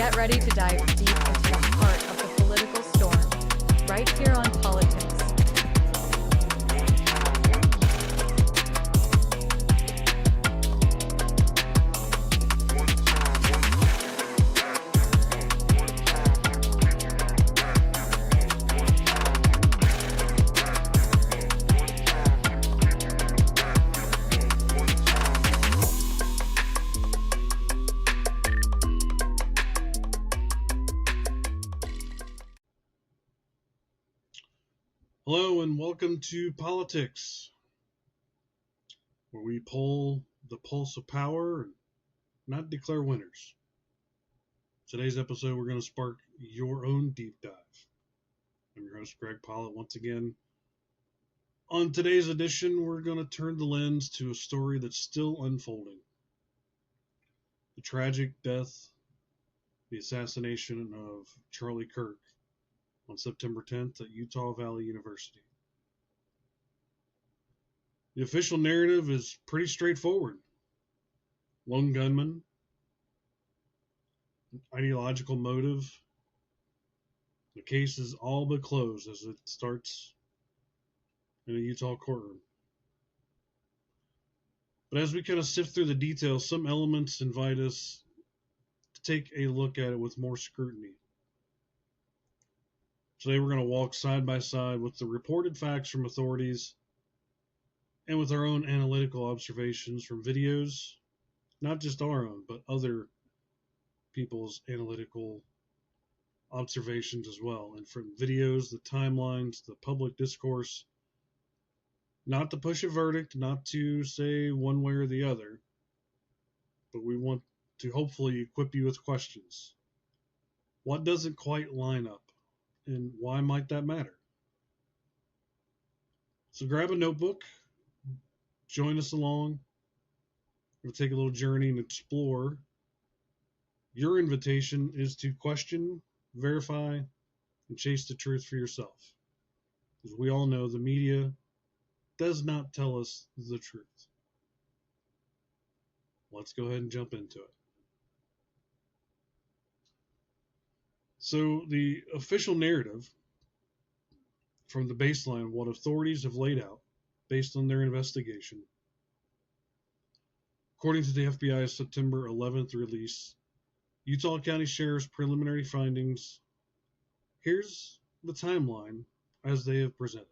Get ready to dive deep into the heart of the political storm, right here on Pollitt-Tics. Hello and welcome to Pollitt-Tics, where we pull the pulse of power and not declare winners. Today's episode, we're going to spark your own deep dive. I'm your host, Greg Pollitt, once again. On today's edition, we're going to turn the lens to a story that's still unfolding. The tragic death, the assassination of Charlie Kirk on September 10th at Utah Valley University. The official narrative is pretty straightforward. Lone gunman, ideological motive. The case is all but closed as it starts in a Utah courtroom. But as we kind of sift through the details, some elements invite us to take a look at it with more scrutiny. Today we're going to walk side by side with the reported facts from authorities and with our own analytical observations from videos, not just our own, but other people's analytical observations as well. And from videos, the timelines, the public discourse, not to push a verdict, not to say one way or the other, but we want to hopefully equip you with questions. What doesn't quite line up? And why might that matter? So grab a notebook, join us along. We'll take a little journey and explore. Your invitation is to question, verify, and chase the truth for yourself. As we all know, the media does not tell us the truth. Let's go ahead and jump into it. So the official narrative from the baseline, what authorities have laid out based on their investigation, according to the FBI's September 11th release, Utah County Sheriff's preliminary findings, here's the timeline as they have presented.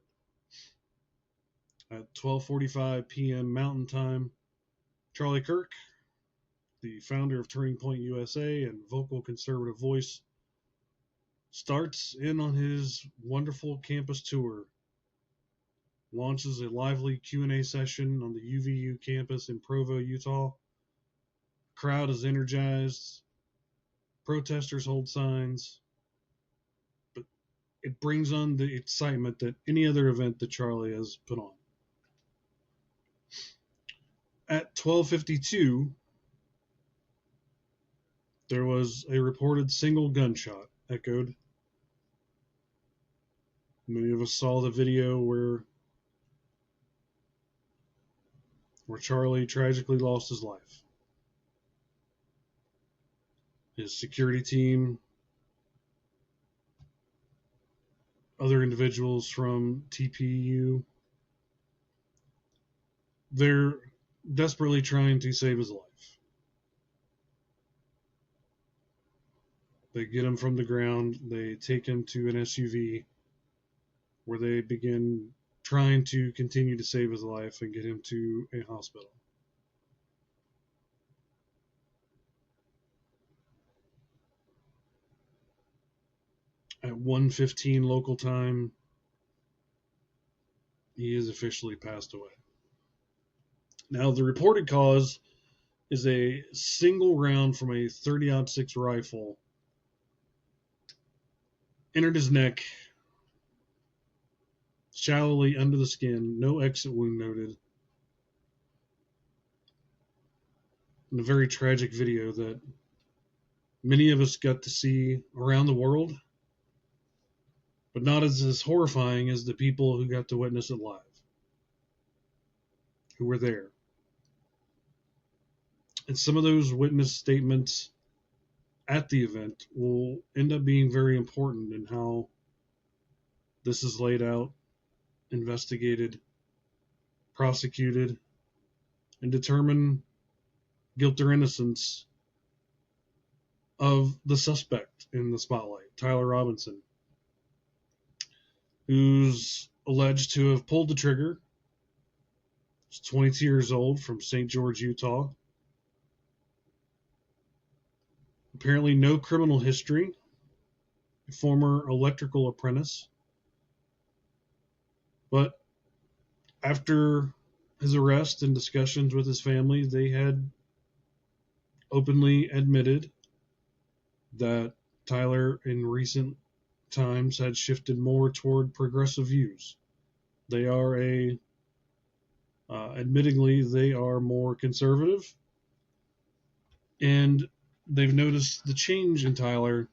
At 12:45 p.m. Mountain Time, Charlie Kirk, the founder of Turning Point USA and vocal conservative voice, starts in on his wonderful campus tour, launches a lively Q&A session on the UVU campus in Provo, Utah. The crowd is energized. Protesters hold signs. But it brings on the excitement that any other event that Charlie has put on. At 12:52, there was a reported single gunshot echoed. Many of us saw the video where Charlie tragically lost his life. His security team, other individuals from TPU, they're desperately trying to save his life. They get him from the ground, they take him to an SUV where they begin trying to continue to save his life and get him to a hospital. At 1:15 local time, he is officially passed away. Now, the reported cause is a single round from a .30-06 rifle entered his neck, shallowly under the skin, no exit wound noted. In a very tragic video that many of us got to see around the world, but not as horrifying as the people who got to witness it live, who were there. And some of those witness statements at the event will end up being very important in how this is laid out, investigated, prosecuted, and determine guilt or innocence of the suspect in the spotlight, Tyler Robinson, who's alleged to have pulled the trigger. He's 22 years old, from St. George, Utah. Apparently no criminal history, a former electrical apprentice. But after his arrest and discussions with his family, they had openly admitted that Tyler in recent times had shifted more toward progressive views. They are admittingly, they are more conservative, and they've noticed the change in Tyler,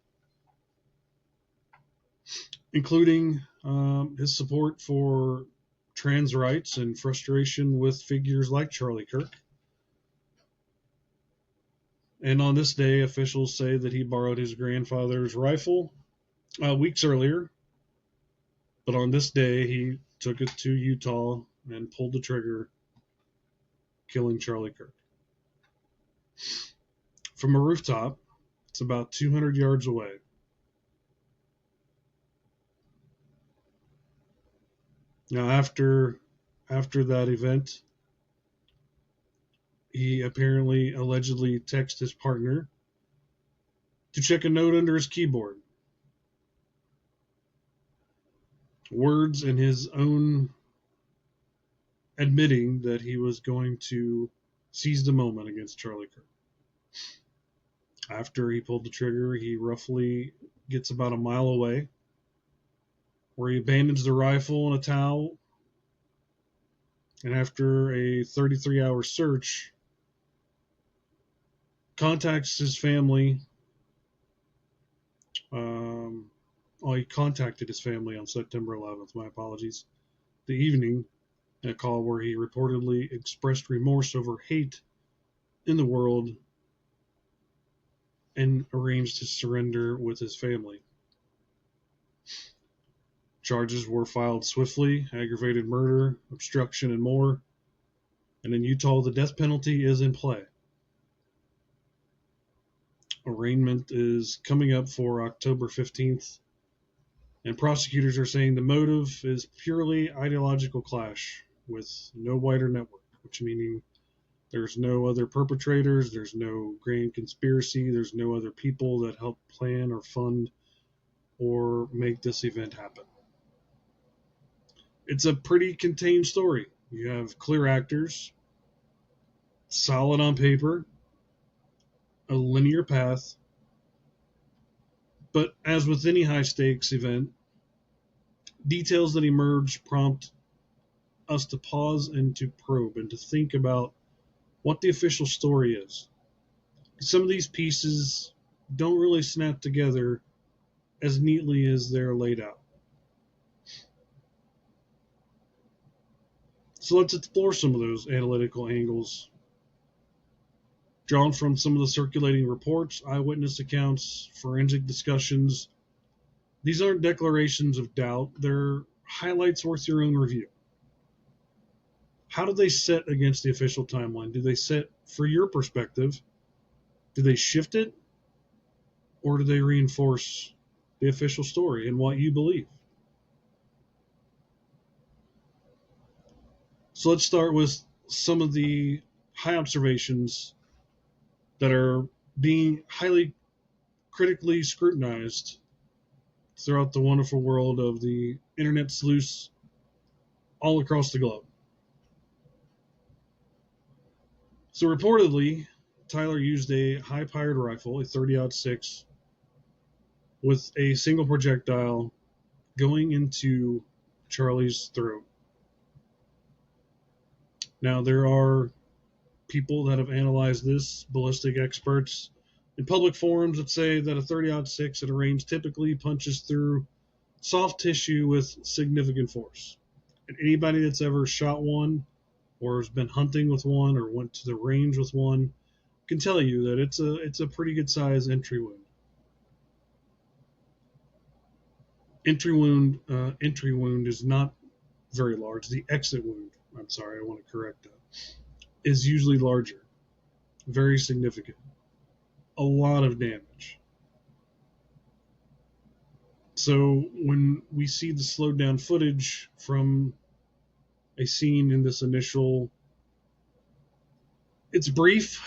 including his support for trans rights and frustration with figures like Charlie Kirk. And on this day, officials say that he borrowed his grandfather's rifle weeks earlier, but on this day, he took it to Utah and pulled the trigger, killing Charlie Kirk. From a rooftop, it's about 200 yards away. Now, after that event, he apparently allegedly texted his partner to check a note under his keyboard. Words in his own admitting that he was going to seize the moment against Charlie Kirk. After he pulled the trigger, he roughly gets about a mile away, where he abandons the rifle in a towel, and after a 33-hour search, contacts his family. He contacted his family on September 11th, my apologies, the evening, in a call where he reportedly expressed remorse over hate in the world and arranged his surrender with his family. Charges were filed swiftly: aggravated murder, obstruction, and more. And in Utah, the death penalty is in play. Arraignment is coming up for October 15th, and prosecutors are saying the motive is purely ideological clash with no wider network, which meaning there's no other perpetrators, there's no grand conspiracy, there's no other people that help plan or fund or make this event happen. It's a pretty contained story. You have clear actors, solid on paper, a linear path, but as with any high-stakes event, details that emerge prompt us to pause and to probe and to think about what the official story is. Some of these pieces don't really snap together as neatly as they're laid out. So let's explore some of those analytical angles drawn from some of the circulating reports, eyewitness accounts, forensic discussions. These aren't declarations of doubt, they're highlights worth your own review. How do they set against the official timeline? Do they set for your perspective? Do they shift it? Or do they reinforce the official story and what you believe? So let's start with some of the high observations that are being highly critically scrutinized throughout the wonderful world of the internet sleuths all across the globe. So reportedly, Tyler used a high-powered rifle, a 30-06, with a single projectile going into Charlie's throat. Now, there are people that have analyzed this, ballistic experts, in public forums that say that a 30-06 at a range typically punches through soft tissue with significant force. And anybody that's ever shot one or has been hunting with one or went to the range with one can tell you that it's a pretty good size entry wound. entry wound is not very large. The exit wound, I'm sorry, I want to correct that, is usually larger, very significant, a lot of damage. So when we see the slowed down footage from a scene in this initial, it's brief,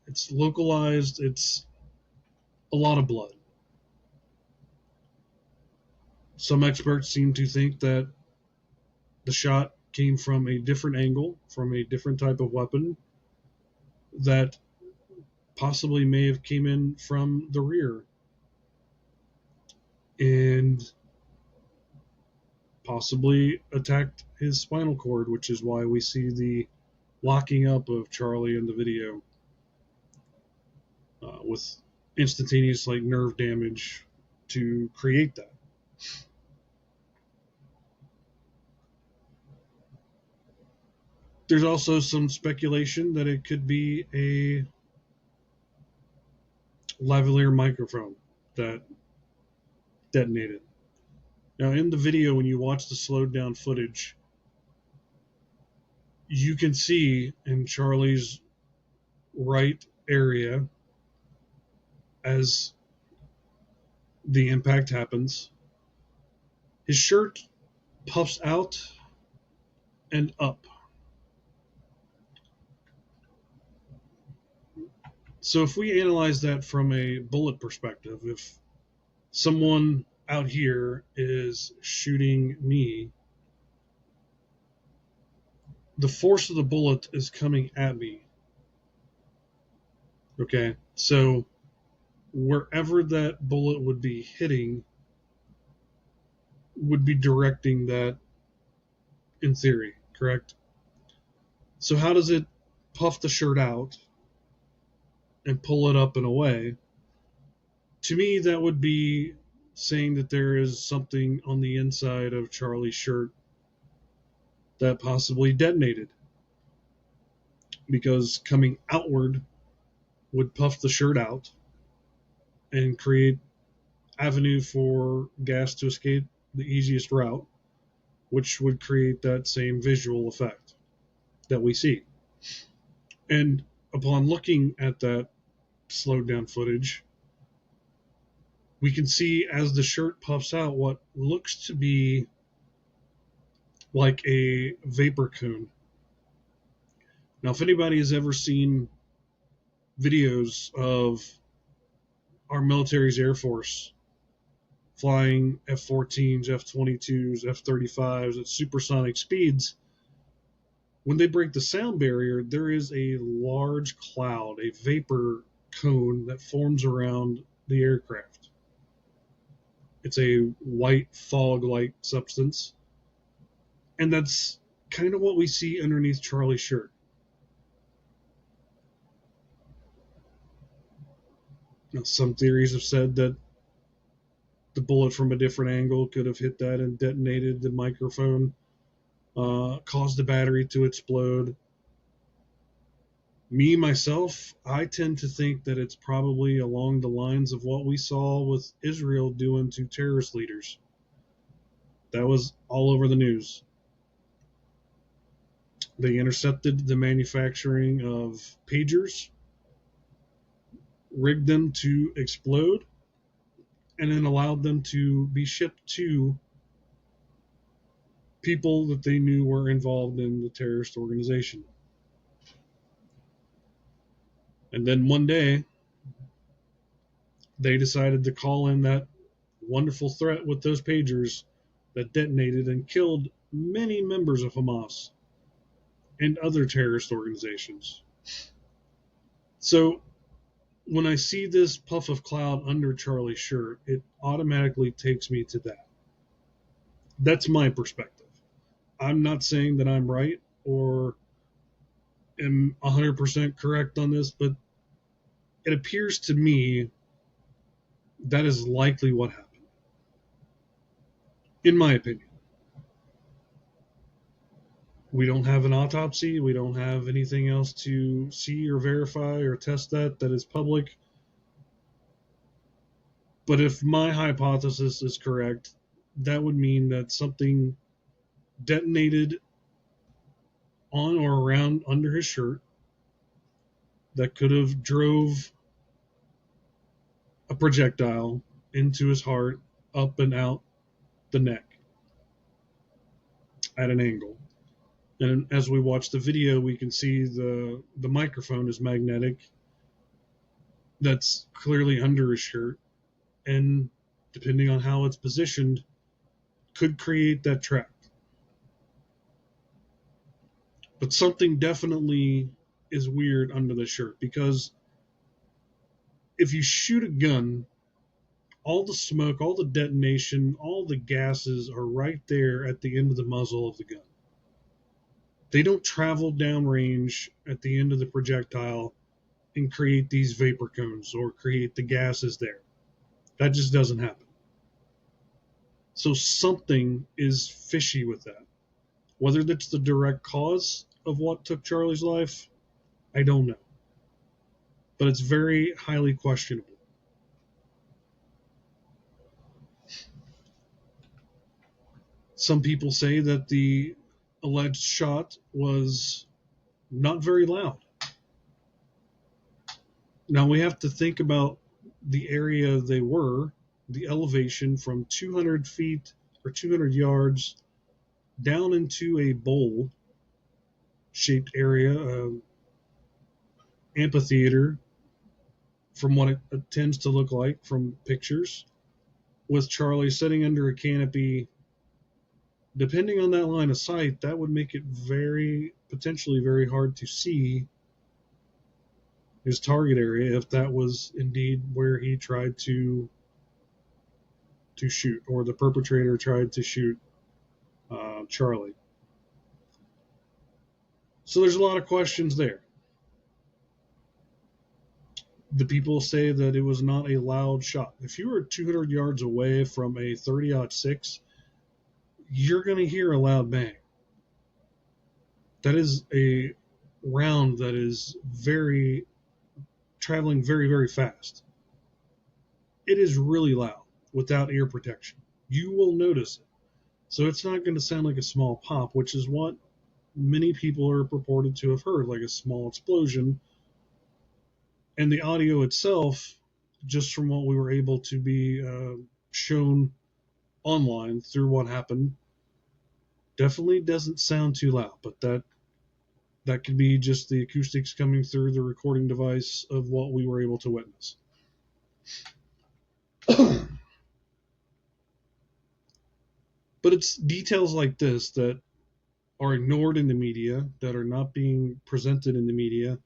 it's localized, it's a lot of blood. Some experts seem to think that the shot came from a different angle, from a different type of weapon that possibly may have came in from the rear and possibly attacked his spinal cord, which is why we see the locking up of Charlie in the video with instantaneous nerve damage to create that. There's also some speculation that it could be a lavalier microphone that detonated. Now, in the video, when you watch the slowed down footage, you can see in Charlie's right area, as the impact happens, his shirt puffs out and up. So if we analyze that from a bullet perspective, if someone out here is shooting me, the force of the bullet is coming at me. Okay, so wherever that bullet would be hitting would be directing that, in theory, correct? So how does it puff the shirt out and pull it up and away? To me, that would be saying that there is something on the inside of Charlie's shirt that possibly detonated, because coming outward would puff the shirt out and create avenue for gas to escape the easiest route, which would create that same visual effect that we see. And upon looking at that slowed down footage, we can see as the shirt puffs out what looks to be like a vapor cone. Now, if anybody has ever seen videos of our military's Air Force flying F-14s, F-22s, F-35s at supersonic speeds, when they break the sound barrier, there is a large cloud, a vapor cone that forms around the aircraft. It's a white fog-like substance, and that's kind of what we see underneath Charlie's shirt. Now, some theories have said that the bullet from a different angle could have hit that and detonated the microphone, caused the battery to explode. Me, myself, I tend to think that it's probably along the lines of what we saw with Israel doing to terrorist leaders. That was all over the news. They intercepted the manufacturing of pagers, rigged them to explode, and then allowed them to be shipped to people that they knew were involved in the terrorist organization. And then one day, they decided to call in that wonderful threat with those pagers that detonated and killed many members of Hamas and other terrorist organizations. So when I see this puff of cloud under Charlie's shirt, it automatically takes me to that. That's my perspective. I'm not saying that I'm right or am 100% correct on this, but it appears to me that is likely what happened, in my opinion. We don't have an autopsy. We don't have anything else to see or verify or test that is public. But if my hypothesis is correct, that would mean that something detonated on or around under his shirt that could have drove a projectile into his heart, up and out the neck at an angle. And as we watch the video, we can see the microphone is magnetic. That's clearly under his shirt, and depending on how it's positioned, could create that trap. But something definitely is weird under the shirt, because if you shoot a gun, all the smoke, all the detonation, all the gases are right there at the end of the muzzle of the gun. They don't travel downrange at the end of the projectile and create these vapor cones or create the gases there. That just doesn't happen. So something is fishy with that. Whether that's the direct cause of what took Charlie's life, I don't know. But it's very highly questionable. Some people say that the alleged shot was not very loud. Now we have to think about the area they were, the elevation from 200 feet or 200 yards down into a bowl shaped area, amphitheater, from what it tends to look like from pictures, with Charlie sitting under a canopy. Depending on that line of sight, that would make it potentially very hard to see his target area if that was indeed where he tried to shoot, or the perpetrator tried to shoot Charlie. So there's a lot of questions there. The people say that it was not a loud shot. If you were 200 yards away from a 30-06, you're going to hear a loud bang. That is a round that is traveling very, very fast. It is really loud without ear protection. You will notice it. So it's not going to sound like a small pop, which is what many people are purported to have heard, like a small explosion. And the audio itself, just from what we were able to be shown online through what happened, definitely doesn't sound too loud. But that could be just the acoustics coming through the recording device of what we were able to witness. But it's details like this that are ignored in the media, that are not being presented in the media,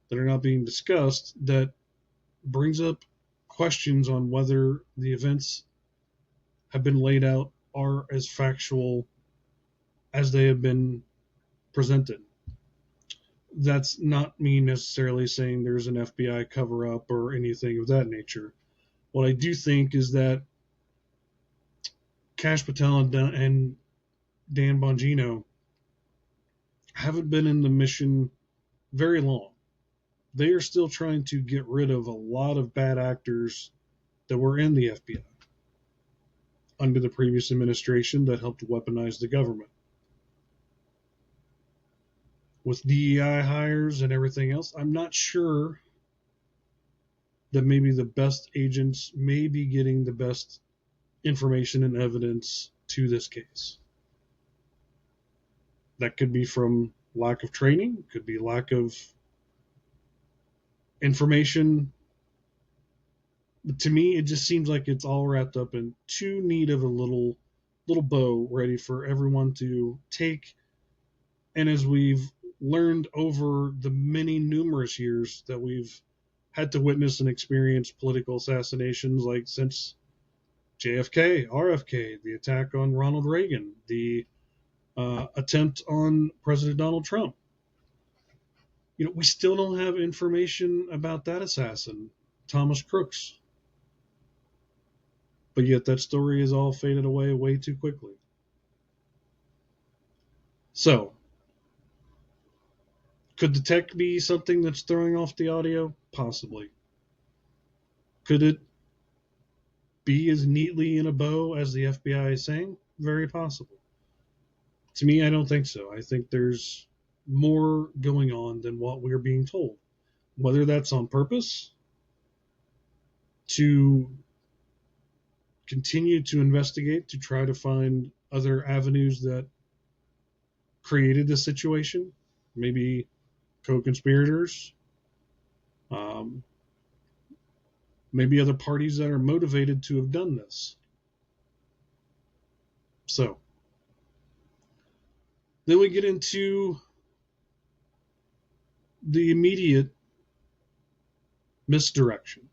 that are not being discussed, that brings up questions on whether the events have been laid out are as factual as they have been presented. That's not me necessarily saying there's an FBI cover-up or anything of that nature. What I do think is that Kash Patel and Dan Bongino haven't been in the mission very long. They are still trying to get rid of a lot of bad actors that were in the FBI under the previous administration that helped weaponize the government. With DEI hires and everything else, I'm not sure that maybe the best agents may be getting the best information and evidence to this case. That could be from lack of training, could be lack of information. But to me, it just seems like it's all wrapped up in too neat of a little bow ready for everyone to take. And as we've learned over the many numerous years that we've had to witness and experience political assassinations, like since JFK, RFK, the attack on Ronald Reagan, the attempt on President Donald Trump. We still don't have information about that assassin, Thomas Crooks. But yet that story is all faded away way too quickly. So, could the tech be something that's throwing off the audio? Possibly. Could it be as neatly in a bow as the FBI is saying? Very possible. To me, I don't think so. I think there's more going on than what we're being told. Whether that's on purpose to continue to investigate, to try to find other avenues that created this situation, maybe co-conspirators, um, maybe other parties that are motivated to have done this. So then we get into the immediate misdirection.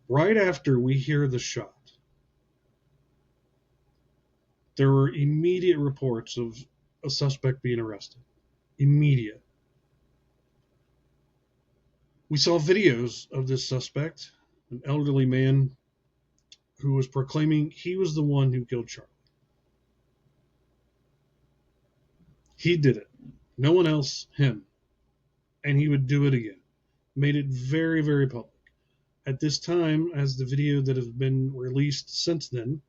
Right after we hear the shot, there were immediate reports of a suspect being arrested. Immediate. We saw videos of this suspect, an elderly man who was proclaiming he was the one who killed Charlie. He did it. No one else, him. And he would do it again. Made it very, very public. At this time, as the video that has been released since then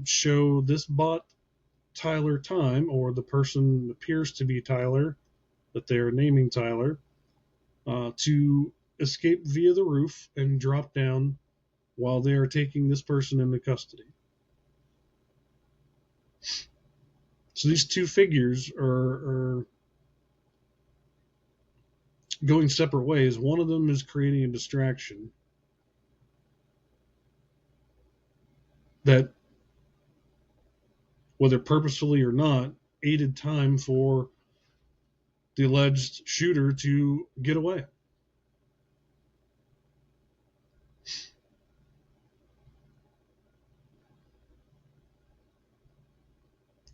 show this bot Tyler time, or the person appears to be Tyler, that they're naming Tyler, to escape via the roof and drop down while they are taking this person into custody. So these two figures are going separate ways. One of them is creating a distraction that, whether purposefully or not, aided time for the alleged shooter to get away.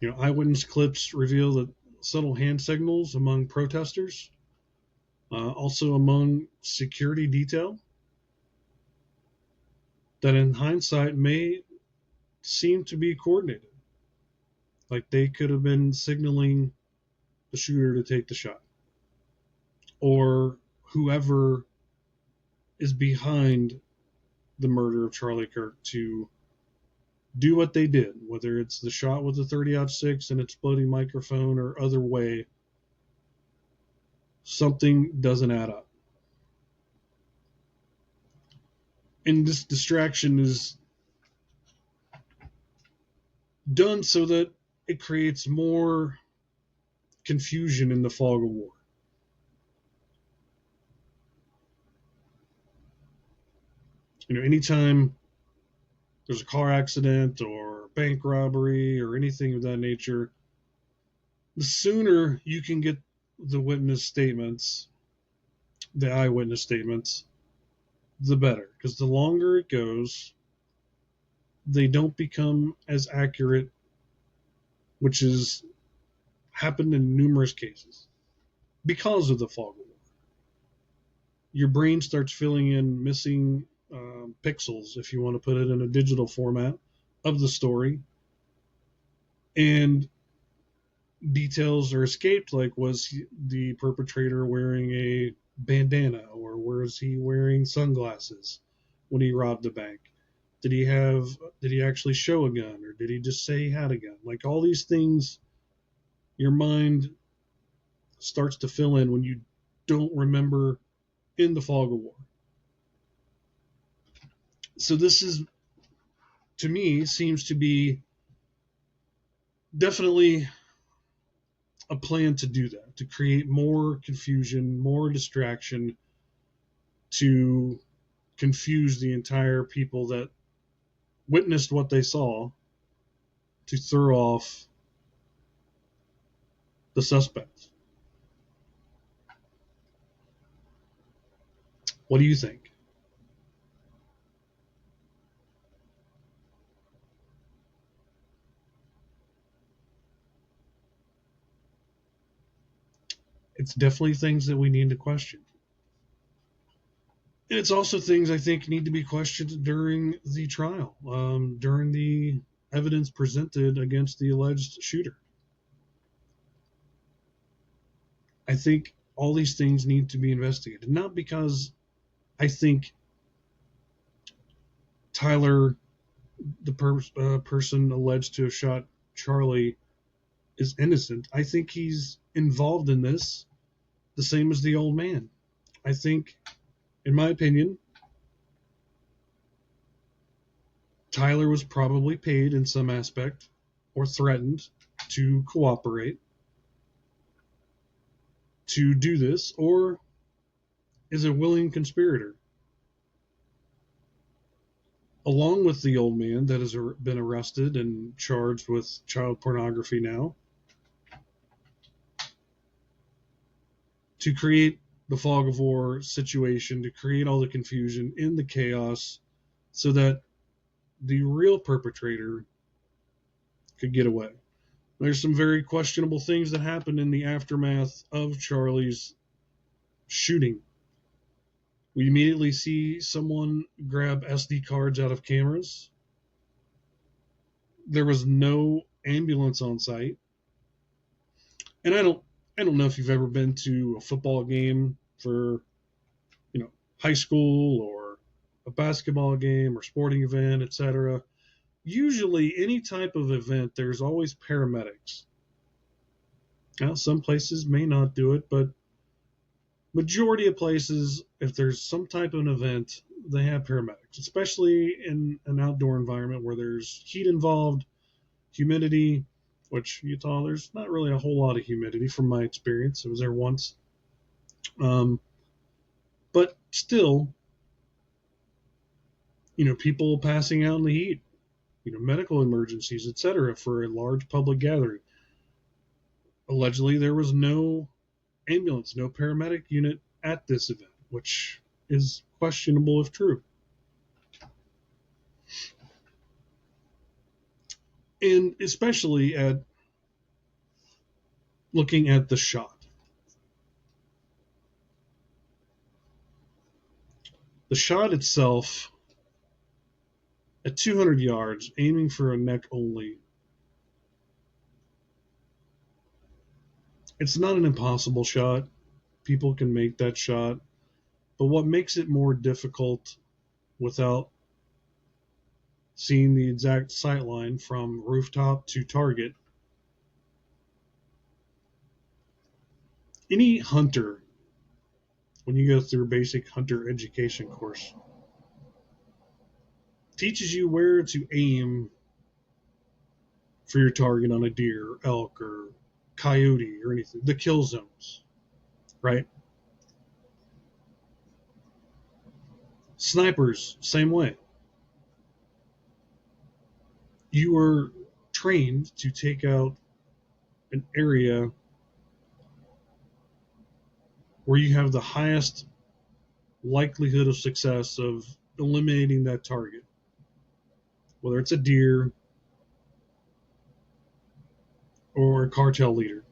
Eyewitness clips reveal that subtle hand signals among protesters, also among security detail, that in hindsight may seem to be coordinated. Like they could have been signaling the shooter to take the shot, or whoever is behind the murder of Charlie Kirk to do what they did, whether it's the shot with the 30-06 and exploding microphone or other way. Something doesn't add up. And this distraction is done so that it creates more confusion in the fog of war. Anytime there's a car accident or bank robbery or anything of that nature, the sooner you can get the witness statements, the eyewitness statements, the better. Because the longer it goes, they don't become as accurate, which has happened in numerous cases because of the fog of war. Your brain starts filling in missing pixels, if you want to put it in a digital format, of the story, and details are escaped, like was the perpetrator wearing a bandana, or was he wearing sunglasses when he robbed the bank? Did he actually show a gun, or did he just say he had a gun? Like all these things, your mind starts to fill in when you don't remember in the fog of war. So this is, to me, seems to be definitely a plan to do that, to create more confusion, more distraction, to confuse the entire people that witnessed what they saw, to throw off the suspects. What do you think? It's definitely things that we need to question. And it's also things I think need to be questioned during the trial, during the evidence presented against the alleged shooter. I think all these things need to be investigated, not because I think Tyler, the person alleged to have shot Charlie, is innocent. I think he's involved in this the same as the old man. I think, in my opinion, Tyler was probably paid in some aspect or threatened to cooperate to do this, or is a willing conspirator, along with the old man that has been arrested and charged with child pornography now, to create the fog of war situation, to create all the confusion in the chaos so that the real perpetrator could get away. There's some very questionable things that happened in the aftermath of Charlie's shooting. We immediately see someone grab SD cards out of cameras. There was no ambulance on site. And I don't know if you've ever been to a football game for, high school or a basketball game or sporting event, etc. Usually any type of event, there's always paramedics. Now, some places may not do it, but majority of places, if there's some type of an event, they have paramedics, especially in an outdoor environment where there's heat involved, humidity, which Utah, there's not really a whole lot of humidity from my experience. I was there once. But still, people passing out in the heat, medical emergencies, etc., for a large public gathering. Allegedly, there was no ambulance, no paramedic unit at this event, which is questionable if true. And especially at looking at the shot. The shot itself, at 200 yards, aiming for a neck only, it's not an impossible shot. People can make that shot. But what makes it more difficult without seeing the exact sight line from rooftop to target, any hunter, when you go through a basic hunter education course, teaches you where to aim for your target on a deer, elk, or coyote, or anything. The kill zones, right? Snipers, same way. You are trained to take out an area where you have the highest likelihood of success of eliminating that target, whether it's a deer or a cartel leader.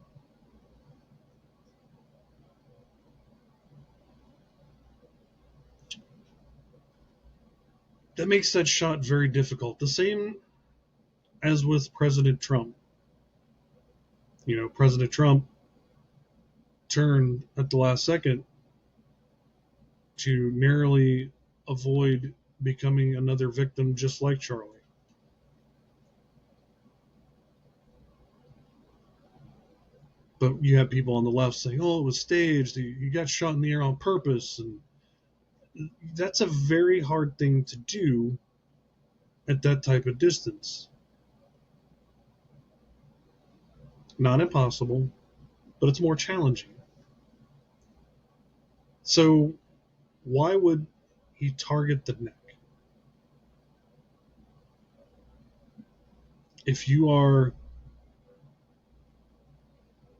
That makes that shot very difficult. The same as with President Trump. President Trump turned at the last second to narrowly avoid becoming another victim just like Charlie. But you have people on the left saying, oh, it was staged, you got shot in the air on purpose. And that's a very hard thing to do at that type of distance. Not impossible, but it's more challenging. So why would he target the neck? If you are,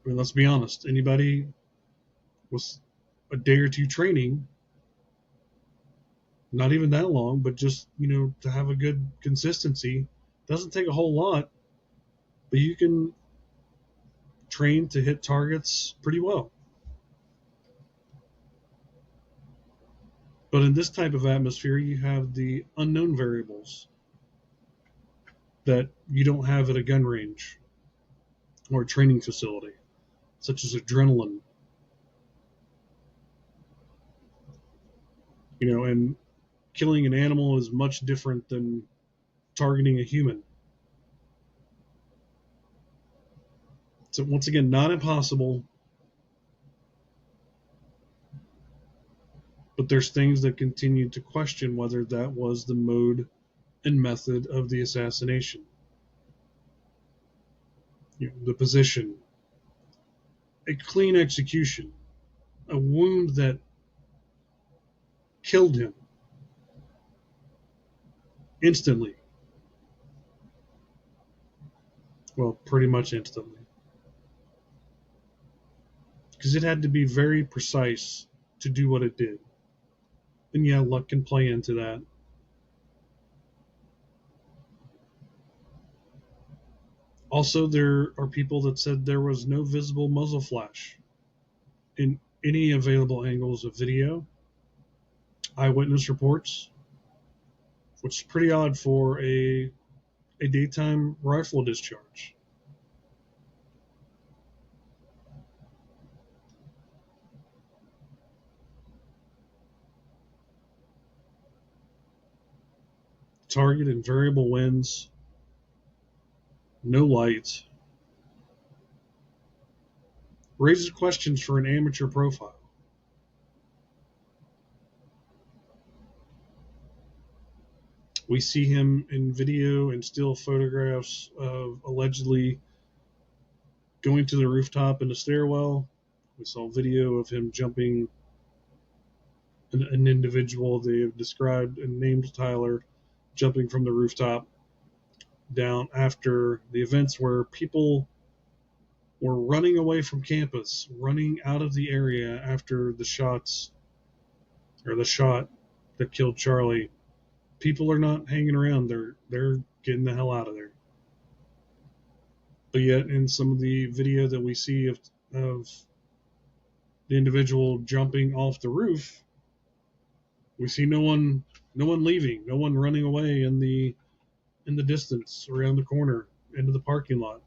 let's be honest, anybody with a day or two training, not even that long, but just, to have a good consistency, doesn't take a whole lot, but you can train to hit targets pretty well. But in this type of atmosphere, you have the unknown variables that you don't have at a gun range or a training facility, such as adrenaline. And killing an animal is much different than targeting a human. So once again, not impossible, but there's things that continue to question whether that was the mode and method of the assassination. The position, a clean execution, a wound that killed him instantly. Well, pretty much instantly. Because it had to be very precise to do what it did. And yeah, luck can play into that. Also, there are people that said there was no visible muzzle flash in any available angles of video, eyewitness reports, which is pretty odd for a daytime rifle discharge. Target and variable winds, no light, raises questions for an amateur profile. We see him in video and still photographs of allegedly going to the rooftop in the stairwell. We saw video of him jumping an individual they have described and named Tyler, jumping from the rooftop down after the events where people were running away from campus, running out of the area after the shots or the shot that killed Charlie. People are not hanging around. They're getting the hell out of there. But yet, in some of the video that we see of the individual jumping off the roof, we see no one leaving, no one running away in the distance around the corner into the parking lot.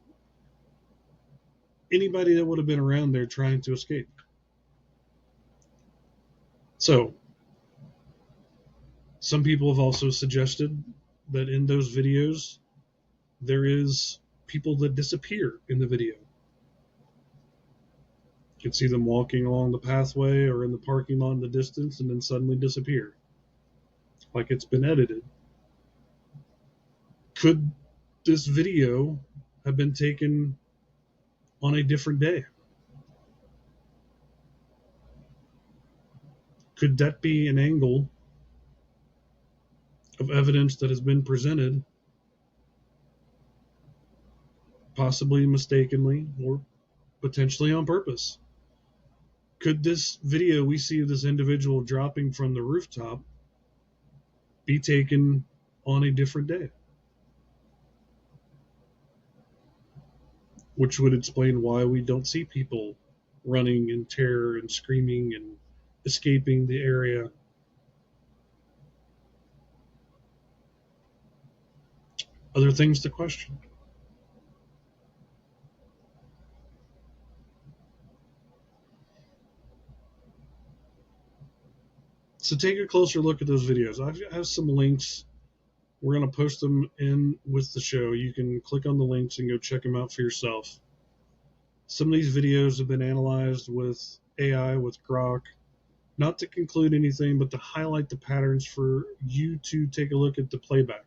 Anybody that would have been around there trying to escape. So, some people have also suggested that in those videos, there is people that disappear in the video. You can see them walking along the pathway or in the parking lot in the distance and then suddenly disappear. Like it's been edited. Could this video have been taken on a different day? Could that be an angle of evidence that has been presented, possibly mistakenly or potentially on purpose? Could this video we see of this individual dropping from the rooftop be taken on a different day? Which would explain why we don't see people running in terror and screaming and escaping the area. Other things to question. So take a closer look at those videos. I have some links. We're going to post them in with the show. You can click on the links and go check them out for yourself. Some of these videos have been analyzed with AI, with Grok, not to conclude anything, but to highlight the patterns for you to take a look at the playback.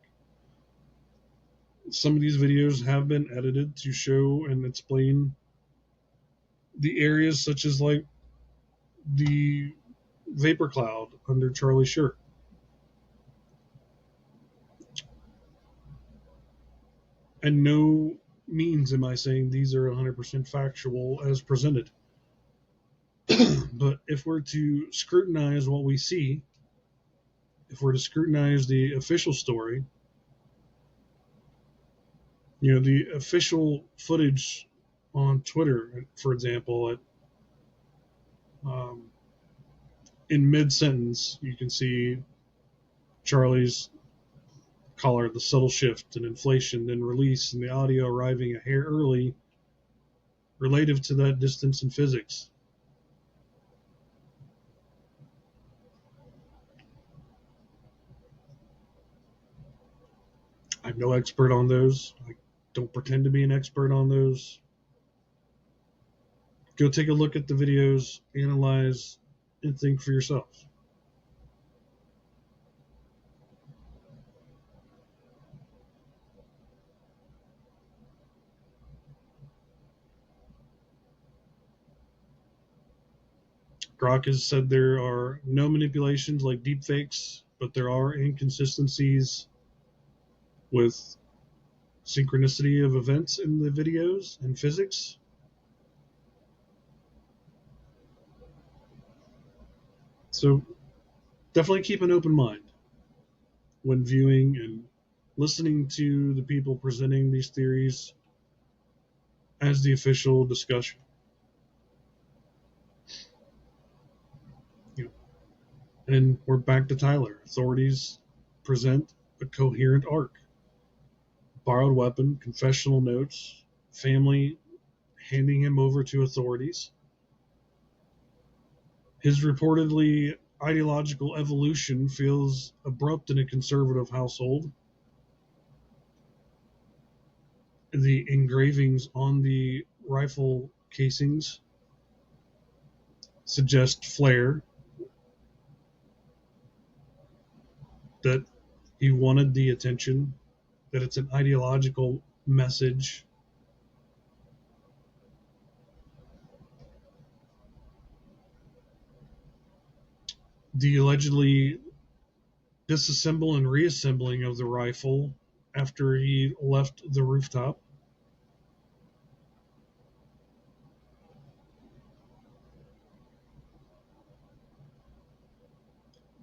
Some of these videos have been edited to show and explain the areas such as like the vapor cloud under Charlie Shirk. And no means am I saying these are 100% factual as presented. But if we're to scrutinize what we see, if we're to scrutinize the official story, the official footage on Twitter, for example, in mid-sentence, you can see Charlie's collar, the subtle shift and inflation, then release, and the audio arriving a hair early relative to that distance in physics. I'm no expert on those. I don't pretend to be an expert on those. Go take a look at the videos, analyze, and think for yourself. Grok has said there are no manipulations like deepfakes, but there are inconsistencies with synchronicity of events in the videos and physics. So definitely keep an open mind when viewing and listening to the people presenting these theories as the official discussion. You know, and we're back to Tyler. Authorities present a coherent arc. Borrowed weapon, confessional notes, family handing him over to authorities. His reportedly ideological evolution feels abrupt in a conservative household. The engravings on the rifle casings suggest flair, that he wanted the attention, that it's an ideological message. The allegedly disassemble and reassembling of the rifle after he left the rooftop.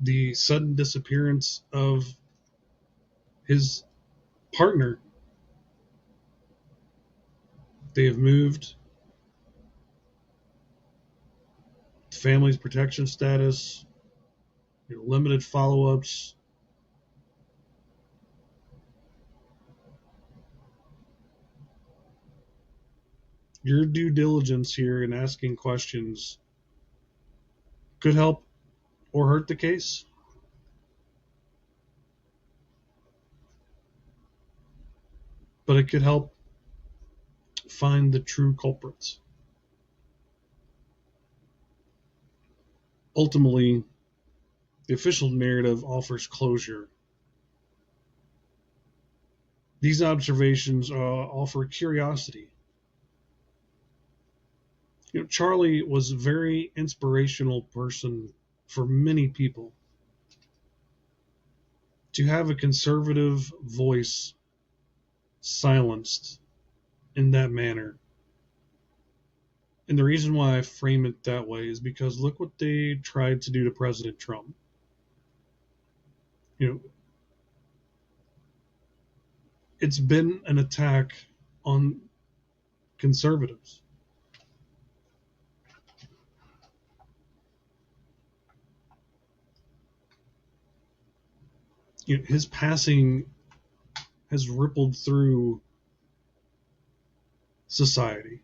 The sudden disappearance of his partner. They have moved. Family's protection status, limited follow-ups. Your due diligence here in asking questions could help or hurt the case. But it could help find the true culprits. Ultimately, the official narrative offers closure. These observations offer curiosity. Charlie was a very inspirational person for many people. To have a conservative voice silenced in that manner. And the reason why I frame it that way is because look what they tried to do to President Trump. It's been an attack on conservatives. His passing has rippled through society.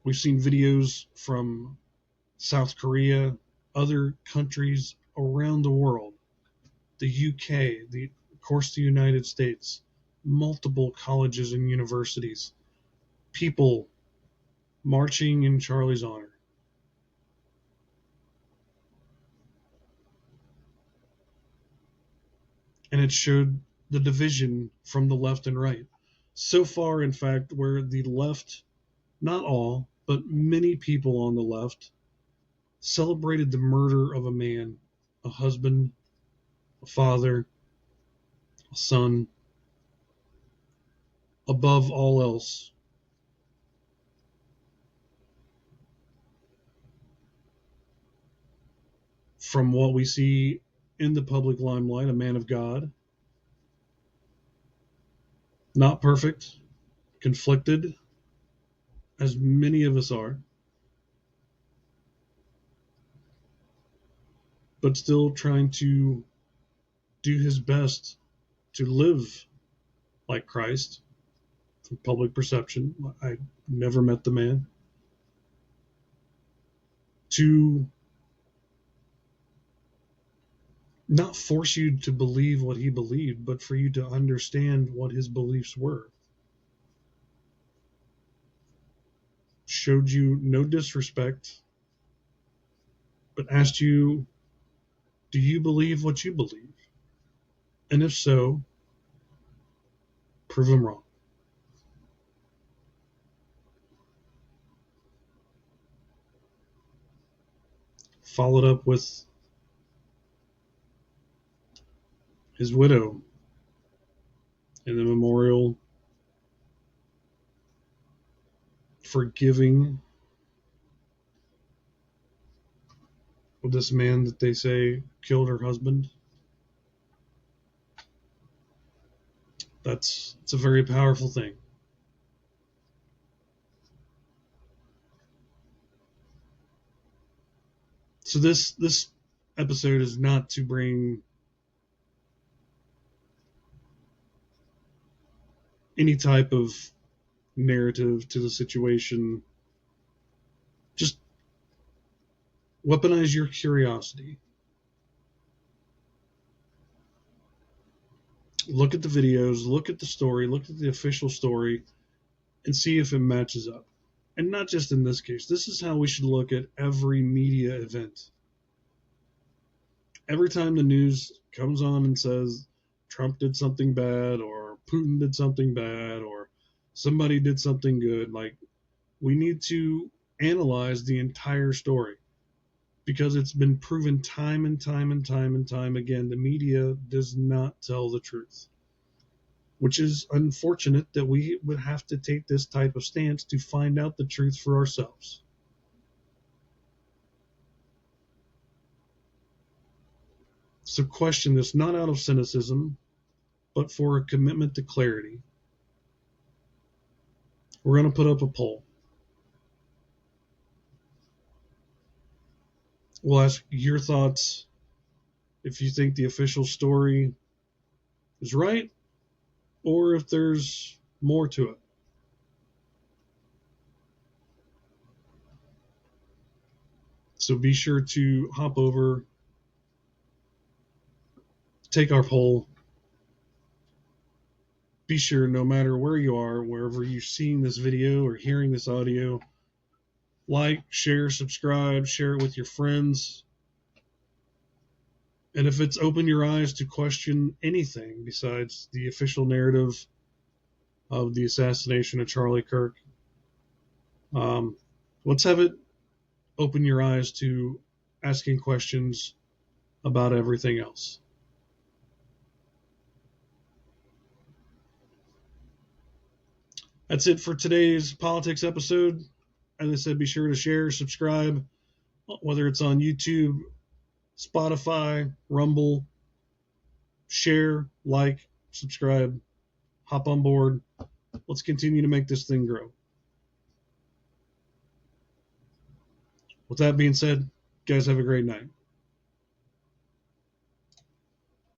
We've seen videos from South Korea, other countries around the world, the UK, of course, the United States, multiple colleges and universities, people marching in Charlie's honor. And it showed the division from the left and right. So far, in fact, where the left, not all, but many people on the left, celebrated the murder of a man, a husband, a father, a son, above all else. From what we see in the public limelight, a man of God, not perfect, conflicted, as many of us are, but still trying to do his best to live like Christ from public perception. I never met the man. To not force you to believe what he believed, but for you to understand what his beliefs were. Showed you no disrespect, but asked you, do you believe what you believe? And if so, prove him wrong. Followed up with his widow in the memorial, forgiving this man that they say killed her husband. It's a very powerful thing. So this episode is not to bring any type of narrative to the situation. Just weaponize your curiosity. Look at the videos, look at the story, look at the official story, and see if it matches up. And not just in this case. This is how we should look at every media event. Every time the news comes on and says Trump did something bad, or Putin did something bad, or somebody did something good, like, we need to analyze the entire story, because it's been proven time and time and time and time again, the media does not tell the truth, which is unfortunate that we would have to take this type of stance to find out the truth for ourselves. So question this not out of cynicism, but for a commitment to clarity. We're going to put up a poll. We'll ask your thoughts if you think the official story is right or if there's more to it. So be sure to hop over, take our poll. Be sure, no matter where you are, wherever you're seeing this video or hearing this audio, like, share, subscribe, share it with your friends. And if it's opened your eyes to question anything besides the official narrative of the assassination of Charlie Kirk, let's have it open your eyes to asking questions about everything else. That's it for today's politics episode. As I said, be sure to share, subscribe, whether it's on YouTube, Spotify, Rumble. Share, like, subscribe, hop on board. Let's continue to make this thing grow. With that being said, guys, have a great night.